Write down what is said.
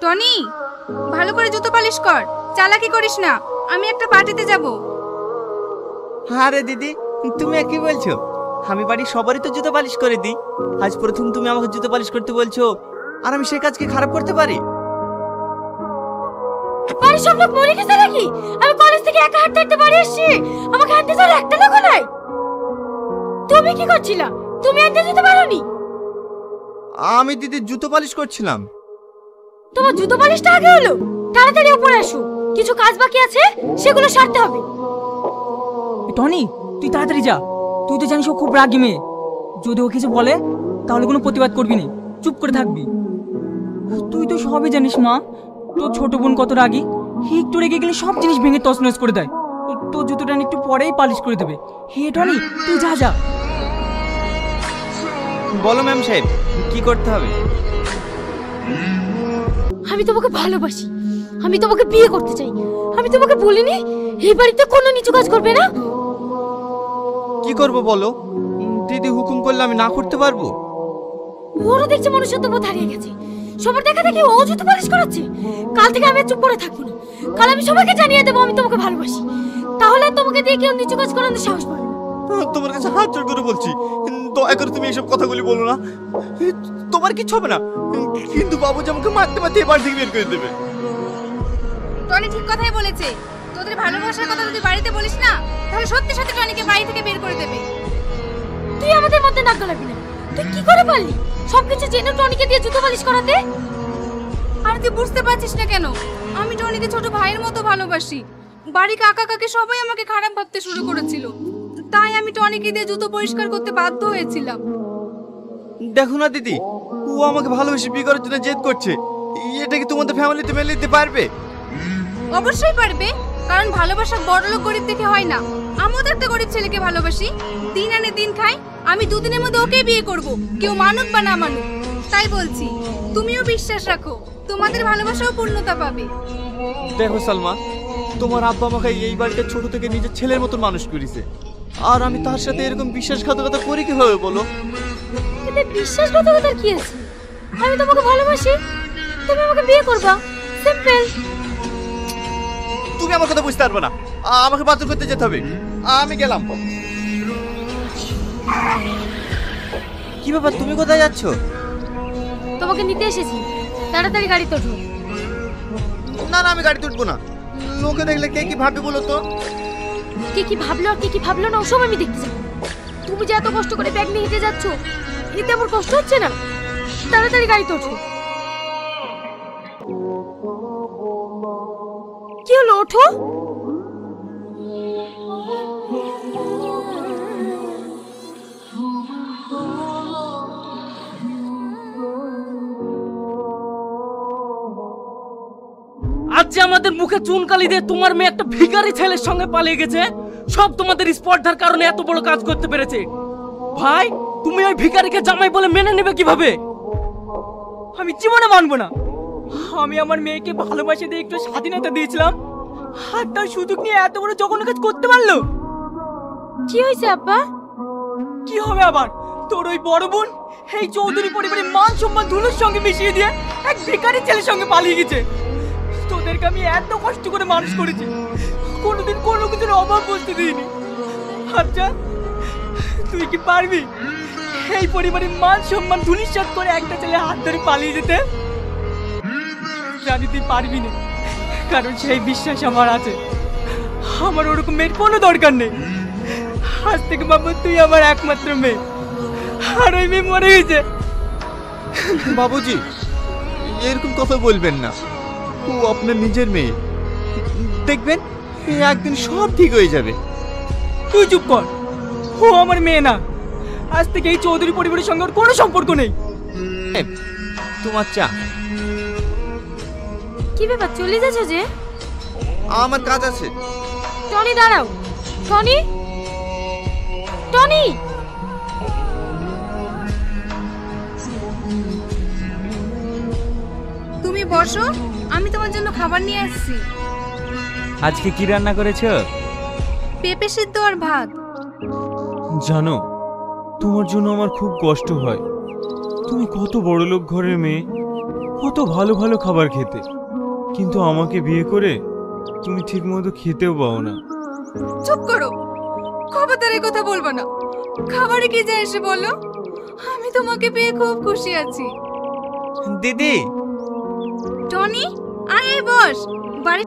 Tony, ভালো করে জুতো পালিশ কর, চালাকি করিস না। আমি একটা পার্টিতে যাব। আরে দিদি, তুমি কি বলছো? আমি বাড়ির সবারই তো জুতো পালিশ করে দিই। আজ প্রথম তুমি আমাকে জুতো পালিশ করতে বলছো, আর আমি সেই কাজকে খারাপ করতে পারি? বাড়ির সব লোক মরে গেছে নাকি? আমি কলেজ থেকে একা হাঁটতে হাঁটতে বাড়ি আসছি, আমাকে হাঁটতে যাওয়ার একটা লোক নাই। তুমি কি করছিলা? তুমি হাঁটতে যেতে পারোনি? আমি দিদি জুতো পালিশ করছিলাম। তোমার জুতো পালিশটা আগে হলো। তাড়াতাড়ি উপরে আসো, কিছু কাজ বাকি আছে, সেগুলো সারতে হবে। টনি, তুই তাড়াতাড়ি যা। তুই তো জানিস ও খুব রাগী মেয়ে। যদি ও কিছু বলে তাহলে কোনো প্রতিবাদ করবি না, চুপ করে থাকবি। তুই তো সবই জানিস মা, তোর ছোট বোন কত রাগী। একটু রেগে গেলে সব জিনিস ভেঙে তছনছ করে দেয়। তোর জুতোটা একটু পরেই পালিশ করে দেবে। হে টনি, তুই যা যা। বলো ম্যাম সাহেব, কি করতে হবে? আমি তোমাকে ভালোবাসি, আমি তোমাকে বিয়ে করতে চাই। আমি তোমাকে বলিনি এই বাড়িতে কোনো নিচু কাজ করবে না? কি করব বলো? দিদি হুকুম করলে আমি না করতে পারবো? ওরও দেখছে মনুষ্যত্ব বোধ হারিয়ে গেছে। সবার দেখা দেখি ও জুতো পালিশ করাচ্ছে। কাল থেকে আমি আর চুপ করে থাকবো না। কাল আমি সবাইকে জানিয়ে দেবো আমি তোমাকে ভালোবাসি। তাহলে আর তোমাকে দিয়ে কেউ নিচু কাজ করানোর সাহস পাবে না। তোমার কাছে হাত জোড় করে বলছি, দয়া করে তুমি এইসব কথাগুলি বলো না। তোমার কিচ্ছু হবে না, কিন্তু বাবুজি আমাকে মারতে মারতে এবার থেকে বের করে দেবে। টনি ঠিক কথাই বলেছে। তোদের ভালোবাসার কথা যদি বাড়িতে বলিস না, তাহলে সত্যি সত্যি টনিকে বাড়ি থেকে বের করে দেবে। তুই আমাদের মধ্যে নাক গলাবি না। তুই কি করে পারলি সবকিছু জেনে টনিকে দিয়ে জুতো পালিশ করাতে? আর তুই বুঝতে পারছিস না কেন? আমি টনিকে ছোট ভাইয়ের মতো ভালোবাসি। বাড়ি কাকা কাকি সবাই আমাকে খারাপ ভাবতে শুরু করেছিল, তাই আমি টনিকে দিয়ে জুতো পরিষ্কার করতে বাধ্য হয়েছিলাম। দেখো না দিদি, ও আমাকে ভালোবেসে বিয়ে করার জন্য জেদ করছে। এটা কি তোমাদের ফ্যামিলিতে মেনে নিতে পারবে? অবশ্যই পারবে, কারণ ভালোবাসা বড়লোক গরিব দেখে হয় না। আমিও তো একটা গরিব ছেলেকে ভালোবাসি, দিন আনে দিন খাই। আমি দুদিনের মধ্যে ওকেই বিয়ে করব, কেউ মানুক বা না মানুক। তাই বলছি, তুমিও বিশ্বাস রাখো, তোমাদের ভালোবাসাও পূর্ণতা পাবে। দেখো সালমা, তোমার আব্বা আমাকে এই বাড়িতে ছোট থেকে নিজের ছেলের মতন মানুষ করেছে, আর আমি তার সাথে এরকম বিশ্বাসঘাতকতা করি কিভাবে বলো? এতে বিশ্বাসঘাতকতার কি আছে? আমি তোমাকে ভালোবাসি, তুমি আমাকে বিয়ে করবা, সিম্পল। তুমি আমার কথা বুঝতে পারবে না, আমাকে বাথরুম করতে যেতে হবে। আমি গেলাম। কি ব্যাপার, তুমি কোথায় যাচ্ছ? তোমাকে নিতে এসেছি, তাড়াতাড়ি গাড়ি তোলো। না না, আমি গাড়ি তুলবো না। লোকে দেখলে কে কি ভাববে বলো তো? কে কি ভাবলো আর কে কি ভাবলো না ওসব আমি দেখতে যাবো। তুমি যে এত কষ্ট করে ব্যাগ নিয়ে হেঁটে যাচ্ছ, এতে আমার কষ্ট হচ্ছে না? তাড়াতাড়ি গাড়ি তোলো। কি হলো, ওঠো। আজ যে আমাদের মুখে চুনকালি দিয়ে তোমার মেয়ে একটা ভিখারি ছেলের সঙ্গে পালিয়ে গেছে, সব তোমাদের স্পর্ধার কারণে এত বড় কাজ করতে পেরেছে। ভাই, তুমি ওই ভিখারিকে জামাই বলে মেনে নেবে কিভাবে? আমি জীবনে মানবো না। আমি আমার মেয়েকে ভালোবাসে দিয়ে একটু স্বাধীনতা দিয়েছিলাম, আর তার সুযোগ নিয়ে এত বড় জঘন্য কাজ করতে পারলো। কি হয়েছে আব্বা? কি হবে আবার? তোর ওই বড় বোন এই চৌধুরী পরিবারের মান সম্মান ধুলোর সঙ্গে মিশিয়ে দিয়ে এক ভিখারি ছেলের সঙ্গে পালিয়ে গেছে। তোদেরকে আমি এত কষ্ট করে মানুষ করেছি, কোনোদিন কোনো কিছুর অভাব বুঝতে দিইনি। আচ্ছা, তুই কি পারবি এই পরিবারের মান সম্মান ধুলিস্যাৎ করে একটা ছেলে হাত ধরে পালিয়ে যেতে? জানি তুই পারবি না, কারণ সেই বিশ্বাস আমার আছে। আমার ওরকম মেয়ের কোনো দরকার নেই। আজ থেকে বাবু তুই আমার একমাত্র মেয়ে, আর ওই মেয়ে মরে গেছে। বাবুজি, এরকম কথা বলবেন না। ও আপনার নিজের মেয়ে, দেখবেন একদিন সব ঠিক হয়ে যাবে। তুই চুপ কর, ও আমার মেয়ে না। আজ থেকে এই চৌধুরী পরিবারের সঙ্গে ওর কোনো সম্পর্ক নেই। তোমার চা। কি ব্যাপার, চলে যাচ্ছ যে? আমার কাজ আছে। টনি দাঁড়াও। Tony, Tony. তুমি বসো, আমি তোমার জন্য খাবার নিয়ে আসছি। আজকে কি রান্না করেছো? পেঁপে সিদ্ধ আর ভাত। জানো, তোমার জন্য আমার খুব কষ্ট হয়। তুমি কত বড়লোক ঘরের মেয়ে, কত ভালো ভালো খাবার খেতে, কিন্তু আমাকে বিয়ে করে তুমি ঠিক মতো খেতেও পাও না। চুপ করো, খবরদারের কথা বলবো না। খাবারে কি যায় এসে বলো, আমি তোমাকে পেয়ে খুব খুশি আছি। দিদি, টনি, আয় বস। বাড়ি